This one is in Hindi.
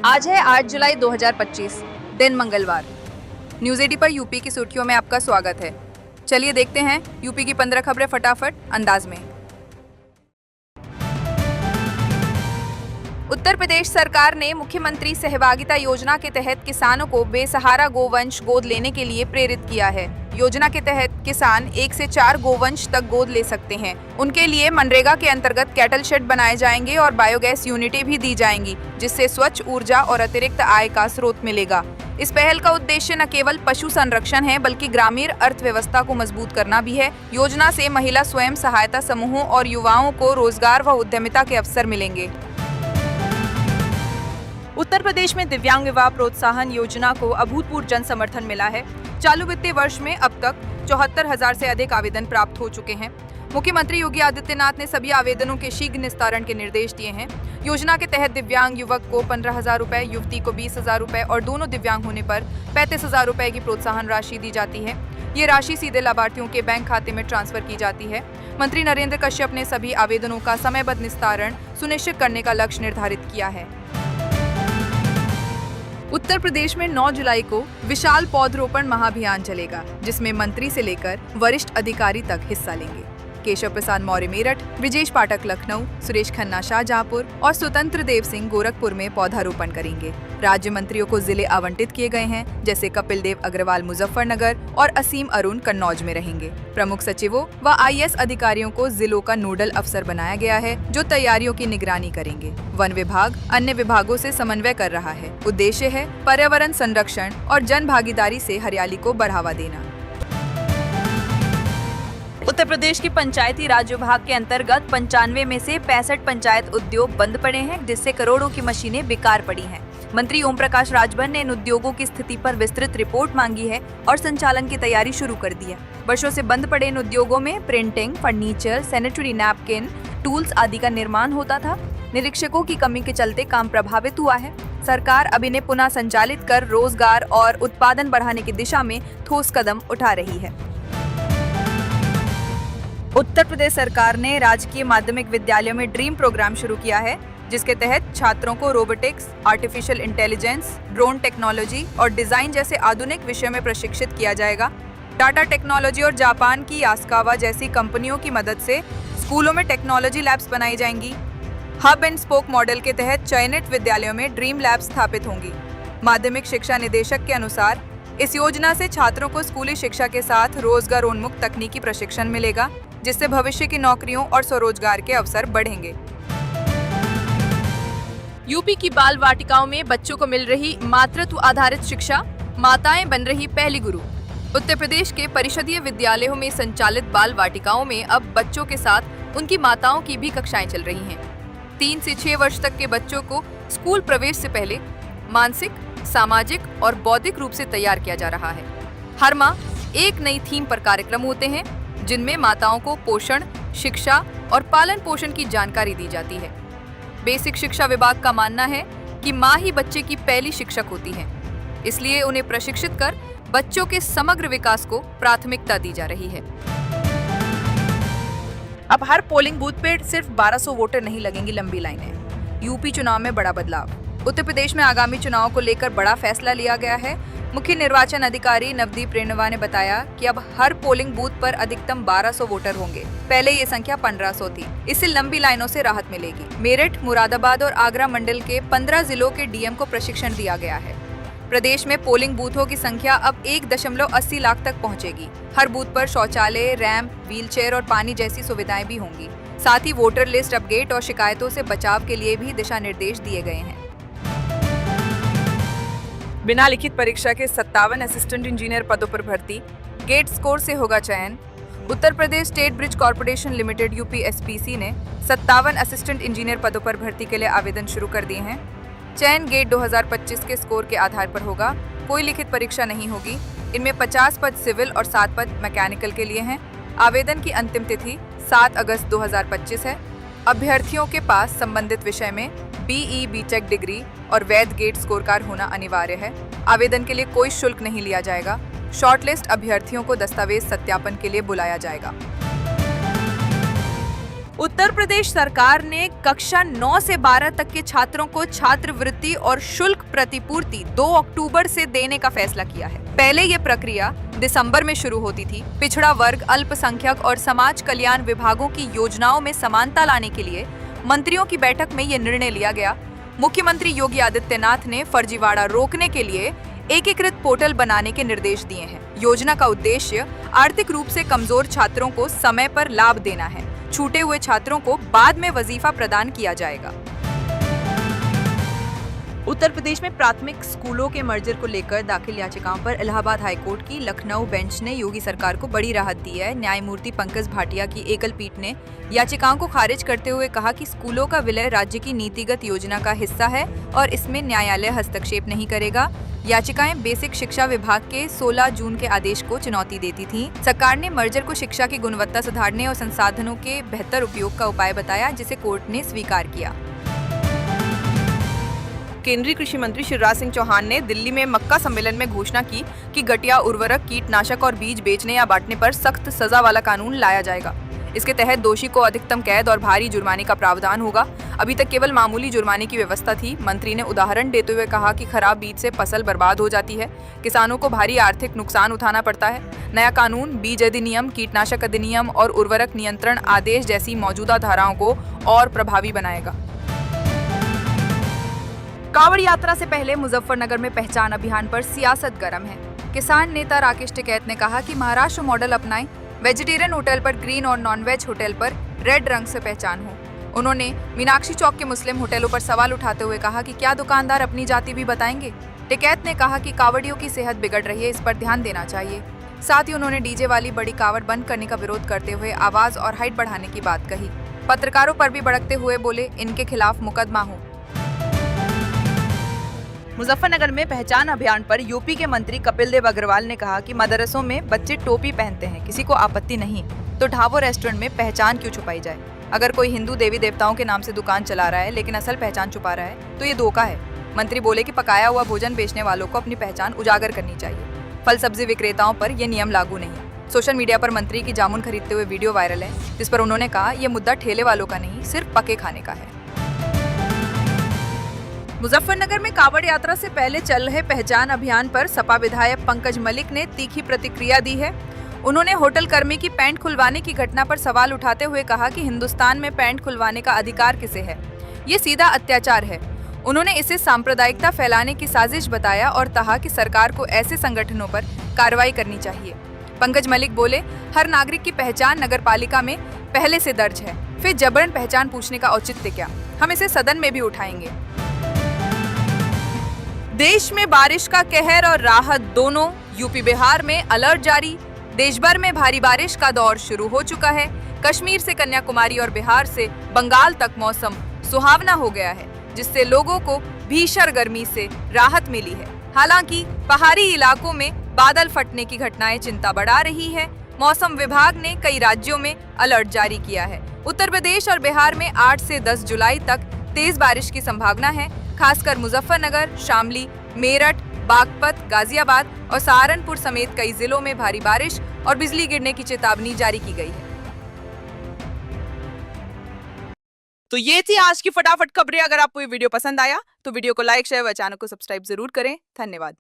आज है 8 जुलाई 2025, दिन मंगलवार। न्यूज़ 80 पर यूपी की सुर्खियों में आपका स्वागत है। चलिए देखते हैं यूपी की 15 खबरें फटाफट अंदाज में। उत्तर प्रदेश सरकार ने मुख्यमंत्री सहभागिता योजना के तहत किसानों को बेसहारा गोवंश गोद लेने के लिए प्रेरित किया है। योजना के तहत किसान 1 से 4 गोवंश तक गोद ले सकते हैं। उनके लिए मनरेगा के अंतर्गत कैटल शेड बनाए जाएंगे और बायोगैस यूनिटें भी दी जाएंगी, जिससे स्वच्छ ऊर्जा और अतिरिक्त आय का स्रोत मिलेगा। इस पहल का उद्देश्य न केवल पशु संरक्षण है, बल्कि ग्रामीण अर्थव्यवस्था को मजबूत करना भी है। योजना से महिला स्वयं सहायता समूहों और युवाओं को रोजगार व उद्यमिता के अवसर मिलेंगे। उत्तर प्रदेश में दिव्यांग विवाह प्रोत्साहन योजना को अभूतपूर्व जन समर्थन मिला है। चालू वित्तीय वर्ष में अब तक 74,000 से अधिक आवेदन प्राप्त हो चुके हैं। मुख्यमंत्री योगी आदित्यनाथ ने सभी आवेदनों के शीघ्र निस्तारण के निर्देश दिए हैं। योजना के तहत दिव्यांग युवक को 15,000 रुपए, युवती को 20,000 रुपए और दोनों दिव्यांग होने पर 35,000 रुपए की प्रोत्साहन राशि दी जाती है। ये राशि सीधे लाभार्थियों के बैंक खाते में ट्रांसफर की जाती है। मंत्री नरेंद्र कश्यप ने सभी आवेदनों का समयबद्ध निस्तारण सुनिश्चित करने का लक्ष्य निर्धारित किया है। उत्तर प्रदेश में 9 जुलाई को विशाल पौधरोपण महाअभियान चलेगा, जिसमें मंत्री से लेकर वरिष्ठ अधिकारी तक हिस्सा लेंगे। केशव प्रसाद मौर्य मेरठ, ब्रिजेश पाठक लखनऊ, सुरेश खन्ना शाहजहांपुर और स्वतंत्र देव सिंह गोरखपुर में पौधारोपण करेंगे। राज्य मंत्रियों को जिले आवंटित किए गए हैं, जैसे कपिल देव अग्रवाल मुजफ्फरनगर और असीम अरुण कन्नौज में रहेंगे। प्रमुख सचिवों व IAS अधिकारियों को जिलों का नोडल अफसर बनाया गया है, जो तैयारियों की निगरानी करेंगे। वन विभाग अन्य विभागों से समन्वय कर रहा है। उद्देश्य है पर्यावरण संरक्षण और जन भागीदारी से हरियाली को बढ़ावा देना। उत्तर प्रदेश की पंचायती राज विभाग के अंतर्गत 95 में से 65 पंचायत उद्योग बंद पड़े हैं, जिससे करोड़ों की मशीनें बेकार पड़ी हैं। मंत्री ओम प्रकाश राजभर ने इन उद्योगों की स्थिति पर विस्तृत रिपोर्ट मांगी है और संचालन की तैयारी शुरू कर दी है। वर्षों से बंद पड़े इन उद्योगों में printing, furniture, sanitary napkin, tools आदि का निर्माण होता था। निरीक्षकों की कमी के चलते काम प्रभावित हुआ है। सरकार अब इन्हें पुनः संचालित कर रोजगार और उत्पादन बढ़ाने की दिशा में ठोस कदम उठा रही है। उत्तर प्रदेश सरकार ने राजकीय माध्यमिक विद्यालयों में ड्रीम प्रोग्राम शुरू किया है, जिसके तहत छात्रों को robotics, artificial intelligence, drone technology और डिजाइन जैसे आधुनिक विषयों में प्रशिक्षित किया जाएगा। टाटा टेक्नोलॉजी और जापान की यास्कावा जैसी कंपनियों की मदद से स्कूलों में टेक्नोलॉजी लैब्स बनाई जाएंगी। हब एंड स्पोक मॉडल के तहत चयनित विद्यालयों में ड्रीम लैब स्थापित होंगी। माध्यमिक शिक्षा निदेशक के अनुसार इस योजना से छात्रों को स्कूली शिक्षा के साथ रोजगारोन्मुख तकनीकी प्रशिक्षण मिलेगा, जिससे भविष्य की नौकरियों और स्वरोजगार के अवसर बढ़ेंगे। यूपी की बाल वाटिकाओं में बच्चों को मिल रही मातृत्व आधारित शिक्षा, माताएं बन रही पहली गुरु। उत्तर प्रदेश के परिषदीय विद्यालयों में संचालित बाल वाटिकाओं में अब बच्चों के साथ उनकी माताओं की भी कक्षाएं चल रही हैं। 3 से 6 वर्ष तक के बच्चों को स्कूल प्रवेश से पहले मानसिक, सामाजिक और बौद्धिक रूप से तैयार किया जा रहा है। हर माह एक नई थीम पर कार्यक्रम होते हैं, जिनमें माताओं को पोषण, शिक्षा और पालन पोषण की जानकारी दी जाती है। बेसिक शिक्षा विभाग का मानना है कि माँ ही बच्चे की पहली शिक्षक होती है, इसलिए उन्हें प्रशिक्षित कर बच्चों के समग्र विकास को प्राथमिकता दी जा रही है। अब हर पोलिंग बूथ पे सिर्फ 1200 वोटर नहीं लगेंगी लंबी लाइनें। यूपी चुनाव में बड़ा बदलाव। उत्तर प्रदेश में आगामी चुनाव को लेकर बड़ा फैसला लिया गया है। मुख्य निर्वाचन अधिकारी नवदीप रेणवा ने बताया कि अब हर पोलिंग बूथ पर अधिकतम 1200 वोटर होंगे। पहले ये संख्या 1500 थी। इससे लंबी लाइनों से राहत मिलेगी। मेरठ, मुरादाबाद और आगरा मंडल के 15 जिलों के DM को प्रशिक्षण दिया गया है। प्रदेश में पोलिंग बूथों की संख्या अब 1.80 लाख तक पहुंचेगी। हर बूथ पर शौचालय, रैंप, व्हीलचेयर और पानी जैसी सुविधाएं भी होंगी। साथ ही वोटर लिस्ट अपडेट और शिकायतों से बचाव के लिए भी दिशा निर्देश दिए गए हैं। बिना लिखित परीक्षा के 57 असिस्टेंट इंजीनियर पदों पर भर्ती, गेट स्कोर से होगा चयन। Uttar Pradesh state bridge corporation limited UPSBC ने 57 असिस्टेंट इंजीनियर पदों पर भर्ती के लिए आवेदन शुरू कर दिए हैं। चयन गेट 2025 के स्कोर के आधार पर होगा। कोई लिखित परीक्षा नहीं होगी। इनमें 50 पद सिविल और 7 पद मैकेनिकल के लिए हैं। आवेदन की अंतिम तिथि 7 अगस्त 2025 है। अभ्यर्थियों के पास संबंधित विषय में BE BTech डिग्री और वैध गेट स्कोर कार्ड होना अनिवार्य है। आवेदन के लिए कोई शुल्क नहीं लिया जाएगा। शॉर्टलिस्ट अभ्यर्थियों को दस्तावेज सत्यापन के लिए बुलाया जाएगा। उत्तर प्रदेश सरकार ने कक्षा 9 से 12 तक के छात्रों को छात्रवृत्ति और शुल्क प्रतिपूर्ति 2 अक्टूबर से देने का फैसला किया है। पहले ये प्रक्रिया दिसंबर में शुरू होती थी। पिछड़ा वर्ग, अल्पसंख्यक और समाज कल्याण विभागों की योजनाओं में समानता लाने के लिए मंत्रियों की बैठक में ये निर्णय लिया गया। मुख्यमंत्री योगी आदित्यनाथ ने फर्जीवाड़ा रोकने के लिए एकीकृत पोर्टल बनाने के निर्देश दिए हैं। योजना का उद्देश्य आर्थिक रूप से कमजोर छात्रों को समय पर लाभ देना है। छूटे हुए छात्रों को बाद में वजीफा प्रदान किया जाएगा। उत्तर प्रदेश में प्राथमिक स्कूलों के मर्जर को लेकर दाखिल याचिकाओं पर इलाहाबाद हाईकोर्ट की लखनऊ बेंच ने योगी सरकार को बड़ी राहत दी है। न्यायमूर्ति पंकज भाटिया की एकल पीठ ने याचिकाओं को खारिज करते हुए कहा कि स्कूलों का विलय राज्य की नीतिगत योजना का हिस्सा है और इसमें न्यायालय हस्तक्षेप नहीं करेगा। याचिकाएं बेसिक शिक्षा विभाग के 16 जून के आदेश को चुनौती देती थीं। सरकार ने मर्जर को शिक्षा की गुणवत्ता सुधारने और संसाधनों के बेहतर उपयोग का उपाय बताया, जिसे कोर्ट ने स्वीकार किया। केंद्रीय कृषि मंत्री शिवराज सिंह चौहान ने दिल्ली में मक्का सम्मेलन में घोषणा की कि घटिया उर्वरक, कीटनाशक और बीज बेचने या बांटने पर सख्त सजा वाला कानून लाया जाएगा। इसके तहत दोषी को अधिकतम कैद और भारी जुर्माने का प्रावधान होगा। अभी तक केवल मामूली जुर्माने की व्यवस्था थी। मंत्री ने उदाहरण देते हुए कहा कि खराब बीज से फसल बर्बाद हो जाती है, किसानों को भारी आर्थिक नुकसान उठाना पड़ता है। नया कानून बीज अधिनियम, कीटनाशक अधिनियम और उर्वरक नियंत्रण आदेश जैसी मौजूदा धाराओं को और प्रभावी बनाएगा। कांवड़ यात्रा से पहले मुजफ्फरनगर में पहचान अभियान पर सियासत गर्म है। किसान नेता राकेश टिकैत ने कहा कि महाराष्ट्र मॉडल अपनाएं, वेजिटेरियन होटल पर ग्रीन और नॉनवेज होटल पर रेड रंग से पहचान हो। उन्होंने मीनाक्षी चौक के मुस्लिम होटलों पर सवाल उठाते हुए कहा कि क्या दुकानदार अपनी जाति भी बताएंगे। टिकैत ने कहा कि कांवड़ियों की सेहत बिगड़ रही है, इस पर ध्यान देना चाहिए। साथ ही उन्होंने डीजे वाली बड़ी कांवड़ बंद करने का विरोध करते हुए आवाज और हाइट बढ़ाने की बात कही। पत्रकारों पर भी भड़कते हुए बोले, इनके खिलाफ मुकदमा हो। मुजफ्फरनगर में पहचान अभियान पर यूपी के मंत्री कपिल देव अग्रवाल ने कहा कि मदरसों में बच्चे टोपी पहनते हैं, किसी को आपत्ति नहीं, तो ढाबों रेस्टोरेंट में पहचान क्यों छुपाई जाए। अगर कोई हिंदू देवी देवताओं के नाम से दुकान चला रहा है लेकिन असल पहचान छुपा रहा है तो ये धोखा है। मंत्री बोले कि पकाया हुआ भोजन बेचने वालों को अपनी पहचान उजागर करनी चाहिए। फल सब्जी विक्रेताओं पर यह नियम लागू नहीं। सोशल मीडिया पर मंत्री की जामुन खरीदते हुए वीडियो वायरल है, जिस पर उन्होंने कहा, यह मुद्दा ठेले वालों का नहीं, सिर्फ पके खाने का है। मुजफ्फरनगर में कांवड़ यात्रा से पहले चल रहे पहचान अभियान पर सपा विधायक पंकज मलिक ने तीखी प्रतिक्रिया दी है। उन्होंने होटल कर्मी की पैंट खुलवाने की घटना पर सवाल उठाते हुए कहा कि हिंदुस्तान में पैंट खुलवाने का अधिकार किसे है, ये सीधा अत्याचार है। उन्होंने इसे सांप्रदायिकता फैलाने की साजिश बताया और कहा कि सरकार को ऐसे संगठनों पर कार्रवाई करनी चाहिए। पंकज मलिक बोले, हर नागरिक की पहचान नगरपालिका में पहले से दर्ज है, फिर जबरन पहचान पूछने का औचित्य क्या, हम इसे सदन में भी उठाएंगे। देश में बारिश का कहर और राहत दोनों। यूपी बिहार में अलर्ट जारी। देश भर में भारी बारिश का दौर शुरू हो चुका है। कश्मीर से कन्याकुमारी और बिहार से बंगाल तक मौसम सुहावना हो गया है, जिससे लोगों को भीषण गर्मी से राहत मिली है। हालांकि पहाड़ी इलाकों में बादल फटने की घटनाएं चिंता बढ़ा रही है। मौसम विभाग ने कई राज्यों में अलर्ट जारी किया है। उत्तर प्रदेश और बिहार में 8 से 10 जुलाई तक तेज बारिश की संभावना है। खासकर मुजफ्फरनगर, शामली, मेरठ, बागपत, गाजियाबाद और सहारनपुर समेत कई जिलों में भारी बारिश और बिजली गिरने की चेतावनी जारी की गई है। तो ये थी आज की फटाफट खबरें। अगर आपको ये वीडियो पसंद आया तो वीडियो को लाइक, शेयर व चैनल को सब्सक्राइब जरूर करें। धन्यवाद।